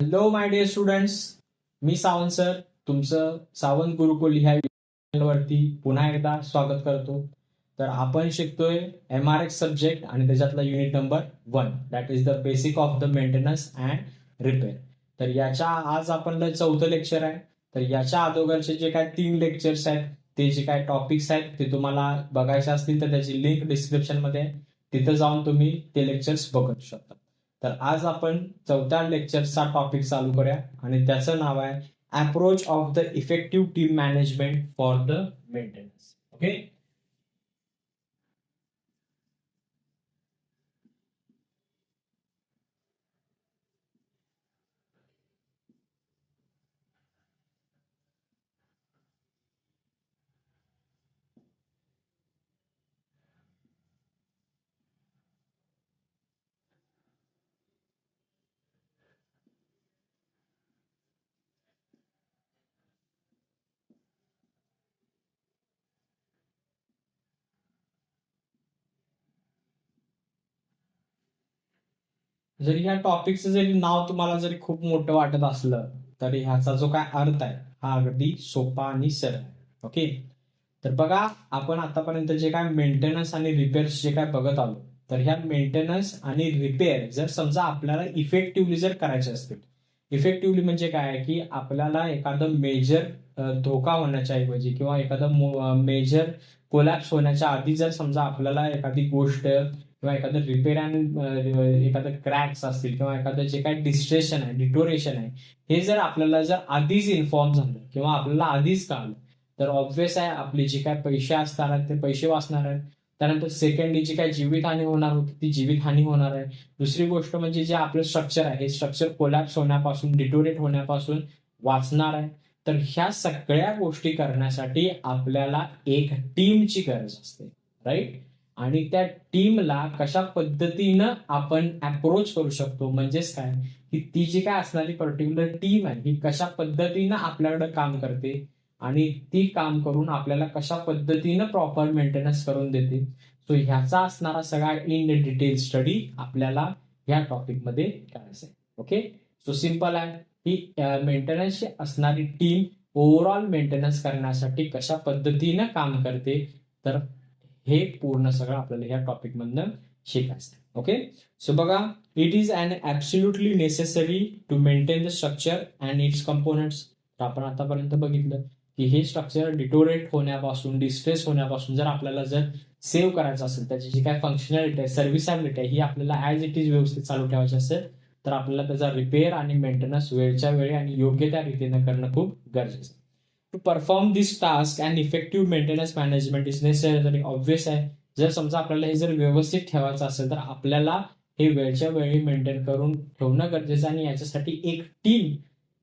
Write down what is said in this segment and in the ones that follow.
Hello my dear students, मी Sawant sir तुमचं सावंत गुरुकुल ह्या चॅनलवरती पुन्हा एकदा स्वागत करतो. तर आपण शिकतोय MRX सब्जेक्ट आणि त्याच्यातला unit number 1, that is the basic of the maintenance and repair. तर याच्या आज आपलं 4थं लेक्चर आहे. तर याच्या अगोदरचे जे काय 3 लेक्चर्स आहेत, ते जे काय टॉपिक्स आहेत ते तुम्हाला बघायचे असतील तर त्याची लिंक डिस्क्रिप्शन मध्ये आहे. तिथं जाऊन तुम्ही ते लेक्चर्स बघू शकता. तर आज आपण 4थ्या लेक्चरचा टॉपिक चालू करूया आणि त्याचं नाव आहे approach of the effective team management for the maintenance. Okay. जरी या टॉपिकचं जरी नाव तुम्हाला जरी खूप मोठं वाटत असलं तरी ह्याचा जो काय अर्थ आहे हा अगदी सोपा आणि सरळ आहे. ओके. तर बघा, आपण आतापर्यंत जे काय मेंटेनन्स आणि रिपेअर्स जे काय बघत आलो, तर ह्या मेंटेनन्स आणि रिपेअर जर समजा आपल्याला इफेक्टिव्हली जर करायचे असतील, इफेक्टिव्हली म्हणजे काय आहे की आपल्याला एखादं मेजर धोका होण्याच्या ऐवजी किंवा एखादं मेजर कोलॅप्स होण्याच्या आधी जर समजा आपल्याला एखादी गोष्ट किंवा एखादं रिपेअर अँड एखादं क्रॅक्स असतील किंवा एखादं जे काय डिस्ट्रेशन आहे, डिटोरेशन आहे, हे जर आपल्याला जर आधीच इन्फॉर्म झालं किंवा आपल्याला आधीच कळलं तर ऑब्व्हियस आहे आपले जे काय पैसे असणार आहेत ते पैसे वाचणार आहेत. त्यानंतर सेकंडली जी काय जीवितहानी होणार होती ती जीवितहानी होणार आहे. दुसरी गोष्ट म्हणजे जे आपलं स्ट्रक्चर आहे हे स्ट्रक्चर कोलॅप्स होण्यापासून, डिटोरेट होण्यापासून वाचणार आहे. तर ह्या सगळ्या गोष्टी करण्यासाठी आपल्याला एक टीमची गरज असते, राईट. आणि त्या टीमला कशा पद्धतीनं आपण अप्रोच करू शकतो, म्हणजेच काय की ती जी काय असणारी पर्टिक्युलर टीम आहे ही कशा पद्धतीनं आपल्याकडे काम करते आणि ती काम करून आपल्याला कशा पद्धतीनं प्रॉपर मेंटेनन्स करून देते. सो ह्याचा असणारा सगळा इन डिटेल स्टडी आपल्याला ह्या टॉपिकमध्ये करायचा आहे. ओके. सो सिंपल आहे की मेंटेनन्सची असणारी टीम ओव्हरऑल मेंटेनन्स करण्यासाठी कशा पद्धतीनं काम करते, तर हे पूर्ण सगळं आपल्याला ह्या टॉपिक मधनं शिकायचं. ओके. सो बघा, it is an absolutely necessary to maintain the structure and its components. आपण आतापर्यंत बघितलं की हे स्ट्रक्चर डिटोरेट होण्यापासून, डिस्ट्रेस होण्यापासून जर आपल्याला जर सेव्ह करायचं असेल, त्याची जी काय फंक्शनॅलिटी आहे, सर्व्हिसॅबिलिटी आहे, ही आपल्याला ऍज इट इज व्यवस्थित चालू ठेवायची असेल तर आपल्याला त्याचा रिपेअर आणि मेंटेनन्स वेळच्या वेळी आणि योग्य त्या रीतीने करणं खूप गरजेचं आहे. To perform this task and effective maintenance management is necessary. Obvious आहे, जर समजा आपल्याला हे जर व्यवस्थित ठेवायचं असेल तर आपल्याला हे वेळच्या वेळी मेंटेन करून ठेवणं गरजेचं आणि याच्यासाठी एक टीम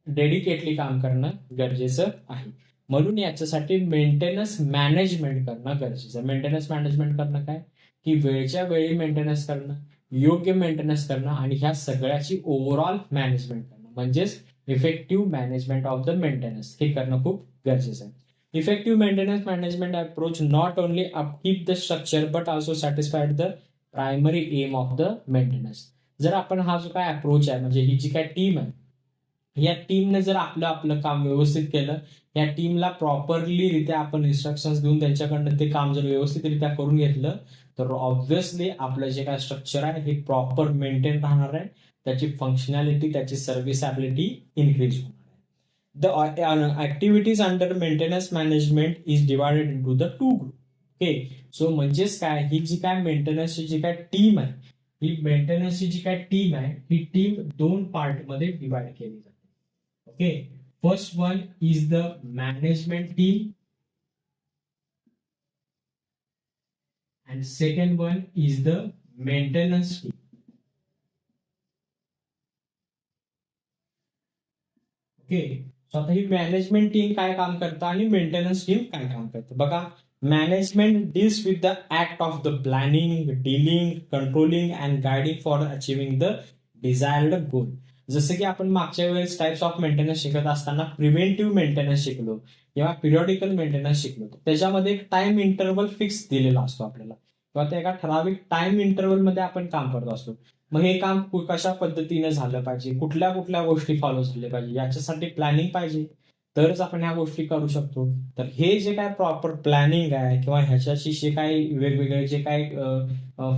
डेडिकेटली काम करणं गरजेचं आहे. म्हणून याच्यासाठी मेंटेनन्स मॅनेजमेंट करणं गरजेचं आहे. मेंटेनन्स मॅनेजमेंट करणं काय की वेळच्या वेळी मेंटेनन्स करणं, योग्य मेंटेनन्स करणं आणि ह्या सगळ्याची ओव्हरऑल मॅनेजमेंट करणं, म्हणजेच effective management of the maintenance हे करणं खूप गरजेचं आहे. Effective maintenance management approach not only upkeep the structure but also satisfied the primary aim of the maintenance. जर आपण हा जो काय अप्रोच आहे, म्हणजे ही जी काय टीम आहे, या टीमने जर आपलं आपलं काम व्यवस्थित केलं, या टीमला प्रॉपरली रित्या आपण इन्स्ट्रक्शन्स देऊन त्यांच्याकडनं ते काम जर व्यवस्थितरित्या करून घेतलं तर ऑब्व्हियसली आपलं जे काय स्ट्रक्चर आहे हे प्रॉपर मेंटेन राहणार आहे, त्याची फंक्शनॅलिटी, त्याची सर्व्हिसॅबिलिटी इन्क्रीज होणार आहे. The activities under maintenance management is divided into the two group. Okay. So म्हणजेच काय, ही जी काय मेंटेनन्सची जी काय टीम आहे, ही मेंटेनन्सची जी काय टीम आहे ही टीम 2 पार्ट मध्ये डिवाइड केली जाते. Okay. First one is the management team and second one is the maintenance team. Okay. So आता ही मॅनेजमेंट टीम काय काम करतं आणि मेंटेनन्स टीम काय काम करतं बघा. Management deals with the act of the planning, dealing, controlling and guiding for achieving the desired goal. जसं की आपण मागच्या वेळेस टाइप्स ऑफ मेंटेनन्स शिकत असताना प्रिव्हेंटिव्ह मेंटेनन्स शिकलो किंवा पिरियॉडिकल मेंटेनन्स शिकलो, त्याच्यामध्ये एक टाइम इंटरव्हल फिक्स दिलेला असतो आपल्याला किंवा त्या एका ठराविक टाइम इंटरव्हल मध्ये आपण काम करत असतो. मग हे काम कशा पद्धतीने झालं पाहिजे, कुठल्या कुठल्या गोष्टी फॉलो झाल्या पाहिजे, याच्यासाठी प्लॅनिंग पाहिजे, तरच आपण ह्या गोष्टी करू शकतो. तर हे जे काय प्रॉपर प्लॅनिंग आहे किंवा ह्याच्याशी जे काही वेगवेगळे जे काही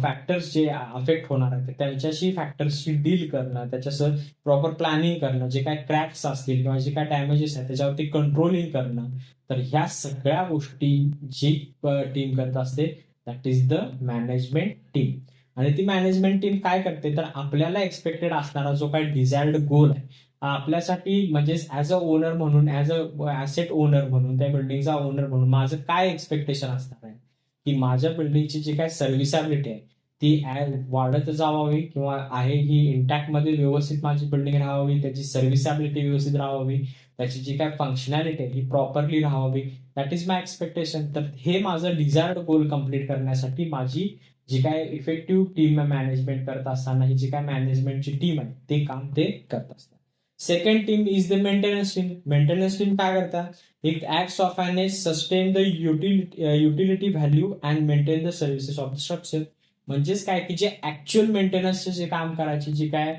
फॅक्टर्स जे अफेक्ट होणार आहेत त्यांच्याशी फॅक्टर्सशी डील करणं, त्याच्यासह प्रॉपर प्लॅनिंग करणं, जे काय क्रॅक्स असतील किंवा जे काय डॅमेजेस आहेत त्याच्यावरती कंट्रोलिंग करणं, तर ह्या सगळ्या गोष्टी जी टीम करत असते that is the management team. आणि ती मॅनेजमेंट टीम काय करते, तर आपल्याला एक्सपेक्टेड असणारा जो काही डिझायर्ड गोल आहे आपल्यासाठी, म्हणजेच ऍज अ ओनर म्हणून, ऍज अ ऍसेट ओनर म्हणून, त्या बिल्डिंगचा ओनर म्हणून माझं काय एक्सपेक्टेशन असणार आहे की माझ्या बिल्डिंगची जी काय सर्व्हिसॅबिलिटी आहे ती वाढत जावावी किंवा आहे ही इंटॅक्ट मध्ये व्यवस्थित माझी बिल्डिंग राहावी, त्याची सर्व्हिसॅबिलिटी व्यवस्थित राहावी, त्याची जी काय फंक्शनॅलिटी आहे ही प्रॉपरली राहावी. That is my expectation. तर हे माझं डिझायर्ड गोल कम्प्लीट करण्यासाठी माझी जी काय इफेक्टिव्ह टीम मॅनेजमेंट करत असताना ही जी काय मॅनेजमेंटची टीम आहे ते काम ते करत असतात. Second team is the maintenance team. Maintenance team काय करतात, it acts of an a sustain the utility value and maintain the services of the structure. म्हणजेच काय की जे ऍक्च्युअल मेंटेनन्सचे जे काम करायची जी काय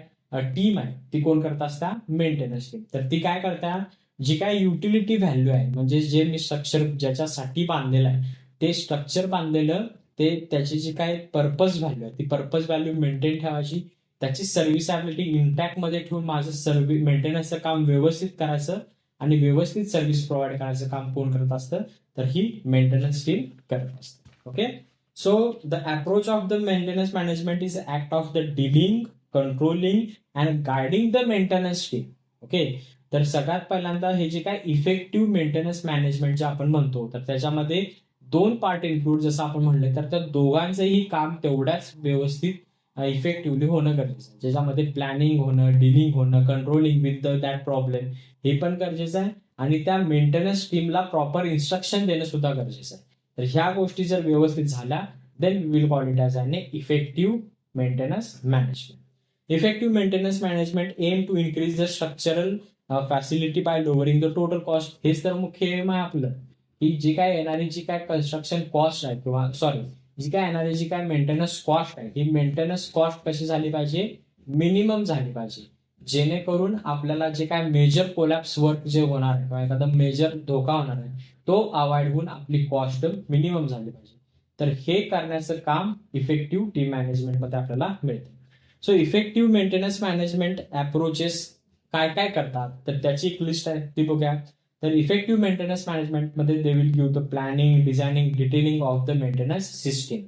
टीम आहे ती कोण करत असता, मेंटेनन्स टीम. तर ती काय करता, जी काय युटिलिटी व्हॅल्यू आहे म्हणजे जे मी स्ट्रक्चर ज्याच्यासाठी बांधलेलं आहे ते स्ट्रक्चर बांधलेलं, ते त्याची जी काय पर्पज व्हॅल्यू आहे ती पर्पज व्हॅल्यू मेंटेन ठेवायची, त्याची सर्व्हिसॅबिलिटी इंटॅक्ट मध्ये ठेवून माझं मेंटेनन्सचं काम व्यवस्थित करायचं आणि व्यवस्थित सर्व्हिस प्रोव्हाइड करायचं काम कोण करत असतं, तर ही मेंटेनन्स टीम करत असते. Okay, so the approach of the maintenance management is act of the dealing, controlling and guiding the maintenance team. Okay, तर सगळ्यात पहिल्यांदा हे जे काय इफेक्टिव्ह मेंटेनन्स मॅनेजमेंट जे आपण म्हणतो तर त्याच्यामध्ये दोन पार्ट इन्क्लूड, जसं आपण म्हणले तर त्या दोघांचंही काम तेवढ्याच व्यवस्थित इफेक्टिव्हली होणं गरजेचं आहे, ज्याच्यामध्ये प्लॅनिंग होणं, डीलिंग होणं, कंट्रोलिंग विथ दॅट प्रॉब्लेम हे पण गरजेचं आहे आणि त्या मेंटेनन्स टीमला प्रॉपर इन्स्ट्रक्शन देणं सुद्धा गरजेचं आहे. तर ह्या गोष्टी जर व्यवस्थित झाल्या then we will call it as an effective maintenance management. Effective maintenance management aim to increase the structural facility by lowering the total cost. हेच तर मुख्य एम आहे आपलं, की जी काय येणारी जी काय कन्स्ट्रक्शन कॉस्ट आहे किंवा सॉरी जी काय येणारी जी काय मेंटेनन्स कॉस्ट आहे ही मेंटेनन्स कॉस्ट कशी झाली पाहिजे, मिनिमम झाली पाहिजे, जेणेकरून आपल्याला जे काय मेजर कोलॅप्स वर्क जे होणार आहे किंवा एखादा मेजर धोका होणार आहे तो अवॉइड होऊन आपली कॉस्ट मिनिमम झाली पाहिजे. तर हे करण्याचं काम इफेक्टिव्ह टीम मॅनेजमेंटमध्ये आपल्याला मिळतं. So effective maintenance management approaches काय काय करतात तर त्याची एक लिस्ट आहे ती बघूया. तर इफेक्टिव्ह मेंटेनन्स मॅनेजमेंटमध्ये they will give the planning, designing, detailing of the maintenance system.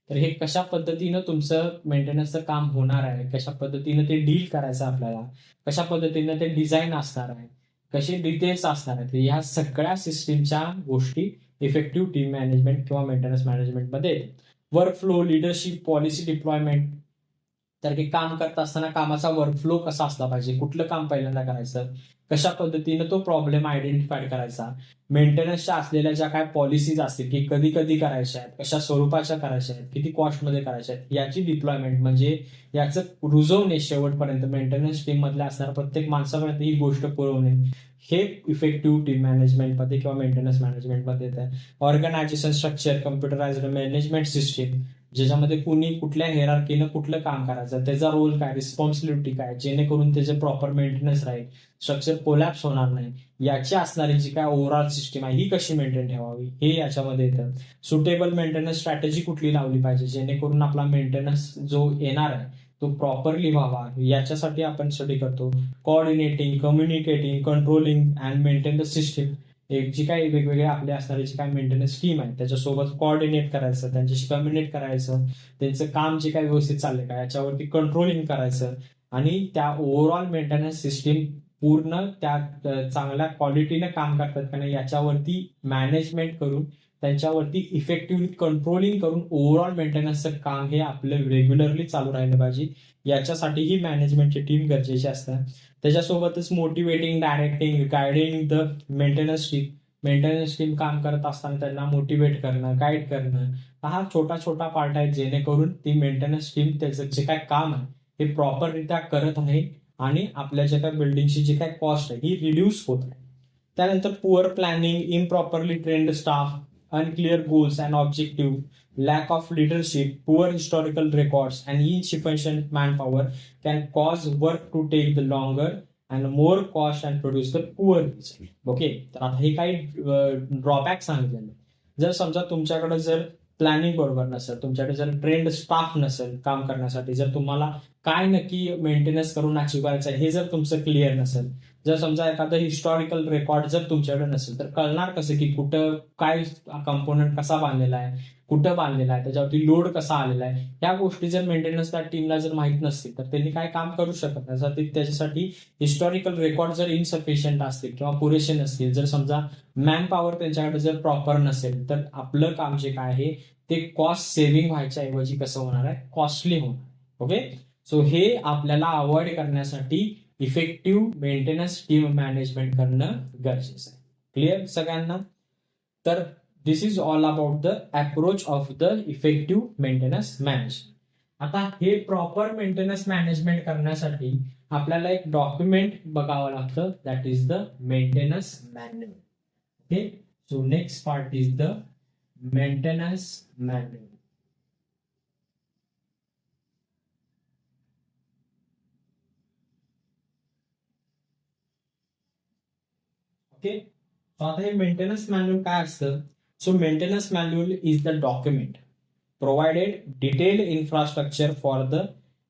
तर हे कशा पद्धतीनं तुमचं मेंटेनन्सचं काम होणार आहे, कशा पद्धतीनं ते डील करायचं आपल्याला, कशा पद्धतीनं ते डिझाईन असणार आहे, कसे डिटेल्स असणार आहेत, ह्या सगळ्या सिस्टीमच्या गोष्टी इफेक्टिव्ह टीम मॅनेजमेंट किंवा मेंटेनन्स मॅनेजमेंटमध्ये येतात. Workflow, leadership, policy deployment. तर हे काम करत असताना कामाचा वर्कफ्लो कसा असला पाहिजे, कुठलं काम पहिल्यांदा करायचं, कशा पद्धतीनं तो प्रॉब्लेम आयडेंटिफाय करायचा, मेंटेनन्सच्या असलेल्या ज्या काय पॉलिसीज असतील की कधी कधी करायच्या आहेत, कशा स्वरूपाच्या करायच्या आहेत, किती कॉस्टमध्ये करायच्या आहेत, याची डिप्लॉयमेंट म्हणजे याचं रुजवणे शेवटपर्यंत मेंटेनन्स टीम मधल्या असणाऱ्या प्रत्येक माणसापर्यंत ही गोष्ट पुरवणे, हे इफेक्टिव्ह टीम मॅनेजमेंटमध्ये किंवा मेंटेनन्स मॅनेजमेंटमध्ये येत आहे. Organisation structure, computerised management system, ज्याच्यामध्ये कुणी कुठल्या हेरार्कीनं कुठलं काम करायचं, त्याचा रोल काय, रिस्पॉन्सिबिलिटी काय, जेणेकरून त्याचे प्रॉपर मेंटेनन्स राहील, स्ट्रक्चर कोलॅप्स होणार नाही, याची असणारी जी काय ओव्हरऑल सिस्टीम आहे ही कशी मेंटेन ठेवावी हे याच्यामध्ये येतं. सुटेबल मेंटेनन्स स्ट्रॅटेजी कुठली लावली पाहिजे जेणेकरून आपला मेंटेनन्स जो येणार आहे तो प्रॉपरली व्हावा, याच्यासाठी आपण स्टडी करतो. Coordinating, communicating, controlling and maintain the system. एक जी काही वेगवेगळे आपले असणारे जी काय मेंटेनन्स टीम आहे त्याच्यासोबत कोऑर्डिनेट करायचं, त्यांच्याशी कम्युनिकेट करायचं, त्यांचं काम जे काही व्यवस्थित चाललंय का याच्यावरती कंट्रोलिंग करायचं आणि त्या ओव्हरऑल मेंटेनन्स सिस्टीम पूर्ण त्या चांगल्या क्वालिटीने काम करतात का नाही याच्यावरती मॅनेजमेंट करून त्यांच्यावरती इफेक्टिव्हली कंट्रोलिंग करून ओव्हरऑल मेंटेनन्सचं काम हे आपलं रेग्युलरली चालू राहिलं पाहिजे, याच्यासाठी ही मॅनेजमेंटची टीम गरजेची असतात. त्याच्यासोबतच motivating, directing, guiding the maintenance team. Maintenance team काम करत असताना त्यांना मोटिवेट करणं, गाईड करणं, हा छोटा छोटा पार्ट आहे जेणेकरून ती मेंटेनन्स टीम त्याचं जे काय काम आहे हे प्रॉपररित्या करत आहे आणि आपल्या ज्या काही बिल्डिंगची जी काय कॉस्ट आहे ही रिड्यूस होत आहे. त्यानंतर poor planning, improperly trained staff, unclear goals and objective, lack of leadership, poor historical records, and insufficient manpower can cause work to take the longer and more cost and produce the poor result. Okay, तर आता हे काही drawback सांगितलेले. जर समजा तुमच्याकडे जर planning बरोबर नसेल, तुमच्याकडे जर ट्रेंड स्टाफ नसेल काम करण्यासाठी, जर तुम्हाला काय नक्की मेंटेनन्स करून अचीव करायचं आहे हे जर तुमचं क्लिअर नसेल, जर समजा एखादं हिस्टॉरिकल रेकॉर्ड जर तुमच्याकडे नसेल, तर कळणार कसं की कुठं काय कंपोनंट कसा बांधलेला आहे, कुठं बांधलेला आहे, त्याच्यावरती लोड कसा आलेला आहे, या गोष्टी जर मेंटेनन्स त्या टीमला जर माहित नसतील तर त्यांनी काय काम करू शकत नाही. त्याच्यासाठी हिस्टॉरिकल रेकॉर्ड जर इनसफिशियंट असतील किंवा पुरेसे नसतील, जर समजा मॅन पॉवर त्यांच्याकडे जर प्रॉपर नसेल, तर आपलं काम जे काय आहे ते कॉस्ट सेव्हिंग व्हायच्या ऐवजी कसं होणार आहे, कॉस्टली होणार. ओके, सो हे आपल्याला अवॉइड करण्यासाठी इफेक्टिव्ह मेंटेनन्स टीम मॅनेजमेंट करणं गरजेचं आहे. क्लिअर सगळ्यांना? तर this is all about the approach of the effective maintenance management. आता हे प्रॉपर मेंटेनन्स मॅनेजमेंट करण्यासाठी आपल्याला एक डॉक्युमेंट बघावं लागतं, that is the maintenance manual. Okay, so next part is the maintenance manual. Okay, so आता हे मेंटेनन्स मॅन्युअल काय असतं? So maintenance manual is the document provided detailed infrastructure for the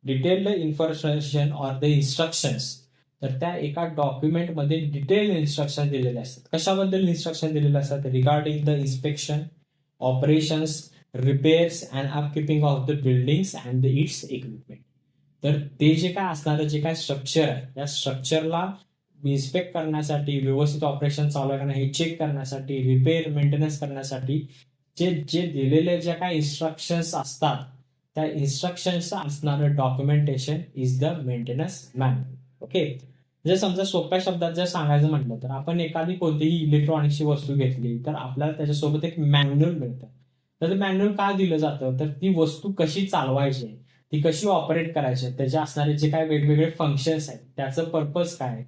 detailed information or the instructions. तर त्या एका डॉक्युमेंटमध्ये detail instruction दिलेले असतात. कशाबद्दल इन्स्ट्रक्शन दिलेले असतात? Regarding the inspection, operations, repairs and upkeeping of the buildings and the its equipment. तर ते जे काय असणारं जे काय स्ट्रक्चर आहे, त्या स्ट्रक्चरला इन्स्पेक्ट करण्यासाठी, व्यवस्थित ऑपरेशन चालू आहे का नाही हे चेक करण्यासाठी, रिपेअर मेंटेनन्स करण्यासाठी जे जे दिलेले ज्या काही इन्स्ट्रक्शन्स असतात, त्या इन्स्ट्रक्शन्स असणारं documentation is the maintenance manual. Okay, जर समजा सोप्या शब्दात जर सांगायचं म्हटलं तर आपण एखादी कोणतीही इलेक्ट्रॉनिक्सची वस्तू घेतली तर आपल्याला त्याच्यासोबत एक मॅन्युअल मिळतं. तर मॅन्युअल का दिलं जातं? तर ती वस्तू कशी चालवायची, ती कशी ऑपरेट करायची, त्याचे असणारे जे काय वेगवेगळे फंक्शन्स आहेत, त्याचं पर्पज काय,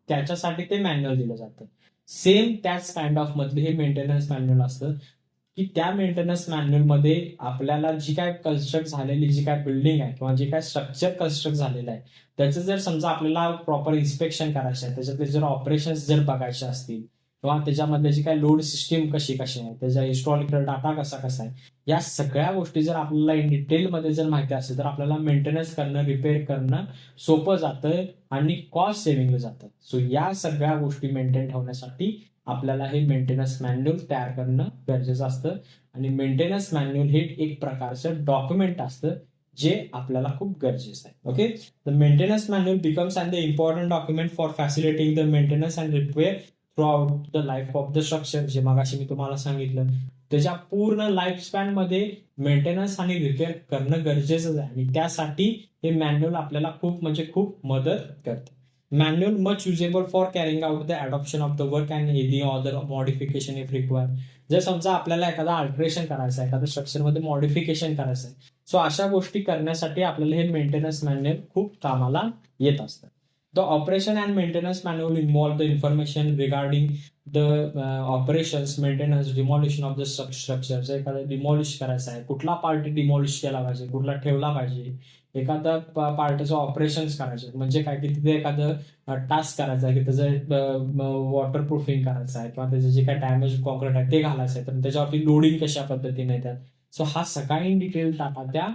त्याच्यासाठी ते मॅन्युअल दिलं जातं. सेम त्याच काइंड ऑफ मधले हे मेंटेनन्स मॅन्युअल असतं की त्या मेंटेनन्स मॅन्युअलमध्ये आपल्याला जी काय कन्स्ट्रक्ट झालेली जी काय बिल्डिंग आहे किंवा जे काय स्ट्रक्चर कन्स्ट्रक्ट झालेलं आहे त्याचं जर समजा आपल्याला प्रॉपर इन्स्पेक्शन करायचं आहे, त्याच्यातले जर ऑपरेशन्स जर बघायचे असतील किंवा त्याच्यामधले जी काय लोड सिस्टीम कशी आहे, त्याचा हिस्टॉरिकल डाटा कसा आहे, या सगळ्या गोष्टी जर आपल्याला इन डिटेलमध्ये जर माहिती असेल तर आपल्याला मेंटेनन्स करणं, रिपेअर करणं सोपं जातं आणि कॉस्ट सेव्हिंग जातं. सो या सगळ्या गोष्टी मेंटेन ठेवण्यासाठी आपल्याला हे मेंटेनन्स मॅन्युअल तयार करणं गरजेचं असतं. आणि मेंटेनन्स मॅन्युअल हे एक प्रकारचं डॉक्युमेंट असतं जे आपल्याला खूप गरजेचं आहे. Okay, the maintenance manual becomes and the important document for facilitating the maintenance and repair throughout the life of the structure. जे मगाशी मी तुम्हाला सांगितलं, त्याच्या पूर्ण लाईफ स्पॅन मध्ये मेंटेनन्स आणि रिपेअर करणं गरजेचं आहे आणि त्यासाठी हे मॅन्युअल आपल्याला खूप म्हणजे खूप मदत करतं. Manual much usable for carrying out the adoption of the work and any other modification if require. जर समजा आपल्याला एखादा अल्टरेशन करायचं आहे, एखाद्या स्ट्रक्चरमध्ये मॉडिफिकेशन करायचं आहे, सो अशा गोष्टी करण्यासाठी आपल्याला हे मेंटेनन्स मॅन्युअल खूप कामाला येत असतं. The operation and maintenance manual involve the information regarding the operations, maintenance, demolition of the structure. जर एखादं डिमॉलिश करायचं आहे, कुठला पार्ट डिमॉलिश केला पाहिजे, कुठला ठेवला पाहिजे, एखादा पार्टचं ऑपरेशन्स करायचे म्हणजे काय की तिथे एखादं टास्क करायचा आहे की त्याचं वॉटर प्रूफिंग करायचं आहे किंवा त्याचं जे काय डॅमेज कॉन्क्रीट आहे ते घालायचं आहे, तर त्याच्यावरती लोडिंग कशा पद्धतीने येतात. सो हा सगळा इन डिटेल डाटा त्या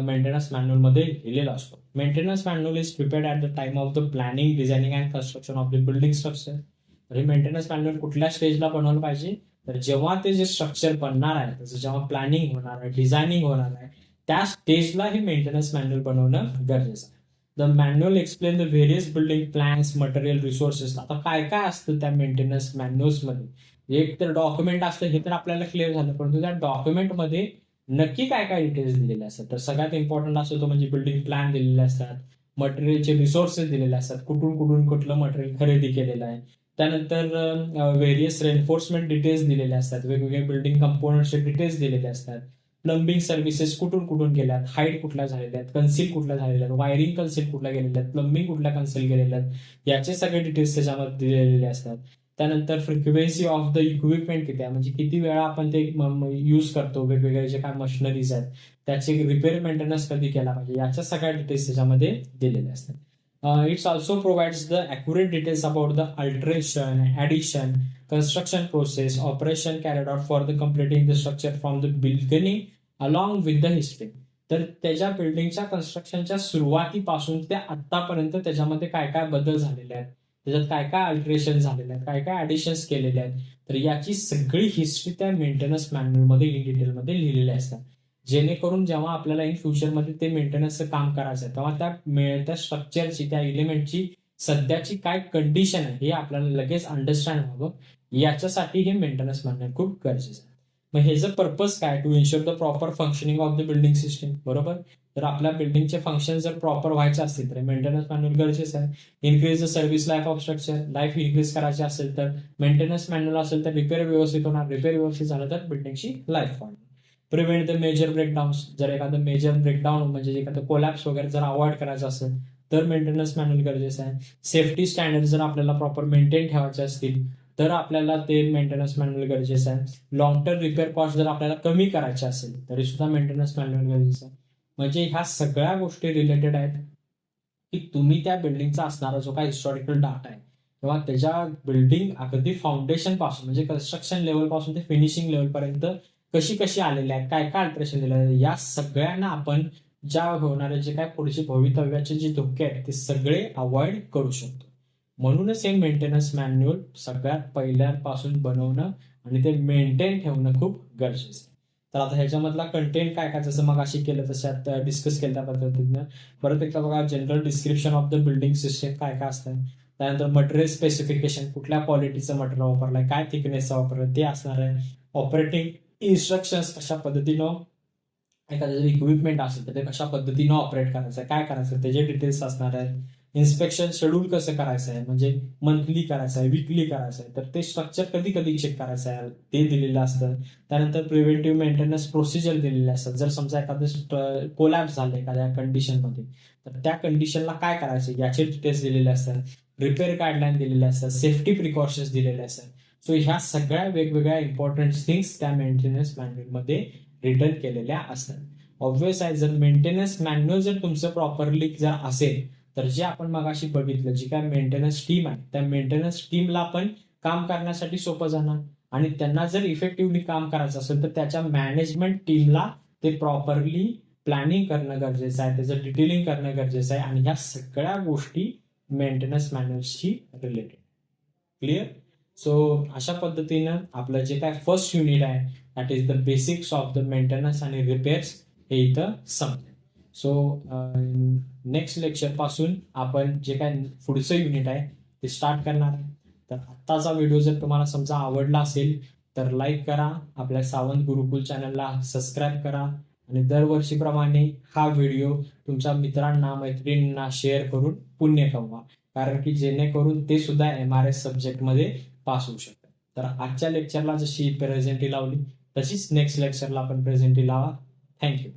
मेंटेनन्स मॅन्युअल मध्ये लिहिलेला असतो. Maintenance manual is prepared at the time of the planning, designing and construction of the building structure. तर हे मेंटेनन्स मॅन्युअल कुठल्या स्टेजला बनवलं पाहिजे? तर जेव्हा ते जे स्ट्रक्चर बनणार आहे, त्याचं जेव्हा प्लॅनिंग होणार आहे, डिझायनिंग होणार आहे, त्या स्टेजला हे मेंटेनन्स मॅन्युअल बनवणं गरजेचं आहे. The manual explain the various building plans, material, resources. आता काय काय असतं त्या मेंटेनन्स मॅन्युअल्समध्ये? एक तर डॉक्युमेंट असतं, हे तर आपल्याला क्लिअर झालं, परंतु त्या डॉक्युमेंटमध्ये नक्की काय काय डिटेल्स दिलेले असतात. तर सगळ्यात इम्पॉर्टंट असतो तो म्हणजे बिल्डिंग प्लॅन दिलेले असतात, मटेरियलचे रिसोर्सेस दिलेले असतात, कुठून कुठून कुठलं मटेरियल खरेदी केलेलं आहे, त्यानंतर व्हेरियस रेन्फोर्समेंट डिटेल्स दिलेले असतात, वेगवेगळे बिल्डिंग कंपोनंटचे डिटेल्स दिलेले असतात, प्लंबिंग सर्व्हिसेस कुठून कुठून केल्यात, हाईट कुठल्या झालेल्या आहेत, कन्सील कुठल्या झालेल्या आहेत, वायरिंग कन्सील कुठल्या गेलेल्या आहेत, प्लंबिंग कुठल्या कन्सील केलेल्या आहेत, याचे सगळे डिटेल्स त्याच्यामध्ये दिलेले असतात. त्यानंतर फ्रिक्वेन्सी ऑफ द इक्विपमेंट किती आहे, म्हणजे किती वेळा आपण ते यूज करतो, वेगवेगळे जे काय मशिनरीज आहेत त्याचे रिपेअर मेंटेनन्स कधी केला पाहिजे, याच्या सगळ्या डिटेल्स त्याच्यामध्ये दिलेल्या असतात. It's also provides the accurate details about the alteration, addition, construction process, operation carried out for the completing the structure from the beginning along with the history. तर त्याच्या बिल्डिंगच्या कन्स्ट्रक्शनच्या सुरुवातीपासून ते आतापर्यंत त्याच्यामध्ये काय काय बदल झालेले आहेत, त्याच्यात काय काय अल्टरेशन झालेले आहेत, काय काय ऍडिशन्स केलेले आहेत, तर याची सगळी हिस्ट्री त्या मेंटेनन्स मॅन्युअलमध्ये इन डिटेलमध्ये लिहिलेली असतात. जेणेकरून जेव्हा आपल्याला इन फ्युचरमध्ये ते मेंटेनन्सचं काम करायचं आहे तेव्हा त्या स्ट्रक्चरची, त्या एलिमेंटची सध्याची काय कंडिशन आहे हे आपल्याला लगेच अंडरस्टँड व्हावं, याच्यासाठी हे मेंटेनन्स मॅन्युअल खूप गरजेचं आहे. मग ह्याचं पर्पज काय, to ensure the proper functioning of the building system. बरोबर, तर आपल्या बिल्डिंगचे फंक्शन जर प्रॉपर व्हायचे असतील तर मेंटेनन्स मॅन्युअल गरजेचं आहे. Increase the service life of structure, life increase करायची असेल तर मेंटेनन्स मॅन्युअल असेल तर रिपेअर व्यवस्थित होणार, रिपेअर व्यवस्थित झालं तर बिल्डिंगची लाईफ वाढणार. प्रिव्हेंट द मेजर ब्रेकडाऊन्स, जर एखादं मेजर ब्रेकडाऊन म्हणजे एखादं कोलॅप्स वगैरे जर अवॉइड करायचं असेल तर मेंटेनन्स मॅन्युअल गरजेचं आहे. सेफ्टी स्टँडर्ड जर आपल्याला प्रॉपर मेंटेन ठेवायचे असतील तर आपल्याला ते मेंटेनन्स मॅन्युअल गरजेचं आहे. लॉंग टर्म रिपेअर कॉस्ट जर आपल्याला कमी करायचे असेल तरी सुद्धा मेंटेनन्स मॅन्युअल गरजेचं आहे. म्हणजे ह्या सगळ्या गोष्टी रिलेटेड आहेत की तुम्ही त्या बिल्डिंगचा असणारा जो काही हिस्टॉरिकल डाटा आहे किंवा त्याच्या बिल्डिंग अगदी फाउंडेशन पासून म्हणजे कन्स्ट्रक्शन लेवल पासून ते फिनिशिंग लेवल पर्यंत कशी कशी आलेली आहे, काय काय अल्टरेशन दिलेलं आहे, या सगळ्यांना आपण ज्या होणारे जे काय पुढचे भवितव्याचे जे धोके आहेत ते सगळे अवॉइड करू शकतो. म्हणूनच हे मेंटेनन्स मॅन्युअल सगळ्यात पहिल्यापासून बनवणं आणि ते मेंटेन ठेवणं खूप गरजेचं आहे. तर आता ह्याच्यामधला कंटेंट काय काय, जसं मग अशी केलं तसं डिस्कस केलं त्या पद्धतीनं. परत एकदा बघा, general description of the building system काय काय असतं, त्यानंतर मटेरियल स्पेसिफिकेशन, कुठल्या क्वालिटीचं मटेरियल वापरलंय, काय थिकनेसचं वापरलं ते असणार आहे. ऑपरेटिंग इन्स्ट्रक्शन्स, कशा पद्धतीनं एखादं जर इक्विपमेंट असेल तर ते कशा पद्धतीनं ऑपरेट करायचं आहे, काय करायचं त्याचे डिटेल्स असणार आहेत. इन्स्पेक्शन शेड्यूल कसं करायचं आहे, म्हणजे मंथली करायचं आहे, विकली करायचं आहे, तर ते स्ट्रक्चर कधी कधी चेक करायचं आहे ते दिलेलं असतं. त्यानंतर प्रिव्हेंटिव्ह मेंटेनन्स प्रोसिजर दिलेले असतात. जर समजा एखादं कोलॅप्स झालं एखाद्या कंडिशनमध्ये तर त्या कंडिशनला काय करायचं याचे डिटेल्स दिलेले असतात. रिपेअर गाईडलाईन दिलेले असतात, सेफ्टी प्रिकॉशन्स दिलेले असतात. सो ह्या सगळ्या वेगवेगळ्या इम्पॉर्टंट थिंग्स त्या मेंटेनन्स मॅन्युअलमध्ये रिटर्न केलेल्या असतात. ऑब्व्हियस आहे, जर मेंटेनन्स मॅन्युअल जर तुमचं प्रॉपरली जर असेल तर जे आपण मगाशी बघितलं जी काय मेंटेनन्स टीम आहे त्या मेंटेनन्स टीमला पण काम करण्यासाठी सोपं जाणार आणि त्यांना जर इफेक्टिव्हली काम करायचं असेल तर त्याच्या मॅनेजमेंट टीमला ते प्रॉपरली प्लॅनिंग करणं गरजेचं आहे, त्याचं डिटेलिंग करणं गरजेचं आहे आणि ह्या सगळ्या गोष्टी मेंटेनन्स मॅन्युअल्सशी रिलेटेड. क्लिअर? सो अशा पद्धतीनं आपलं जे काय फर्स्ट युनिट आहे that is the basics of the maintenance आणि रिपेअर्स हे इथं संपले. सो नेक्स्ट लेक्चर पासून आपण जे काय पुढचं युनिट आहे ते स्टार्ट करणार आहे. तर आत्ताचा व्हिडिओ जर तुम्हाला समजा आवडला असेल तर लाईक करा, आपल्या सावंत गुरुकुल चॅनलला सबस्क्राईब करा आणि दरवर्षीप्रमाणे हा व्हिडिओ तुमच्या मित्रांना मैत्रिणींना शेअर करून पुण्य कमवा, कारण की जेणेकरून ते सुद्धा MRS सब्जेक्टमध्ये पास होऊ शकतात. तर आजच्या लेक्चरला जशी प्रेझेंटी लावली तशीच नेक्स्ट लेक्चरला आपण प्रेझेंटी लावा. थँक्यू.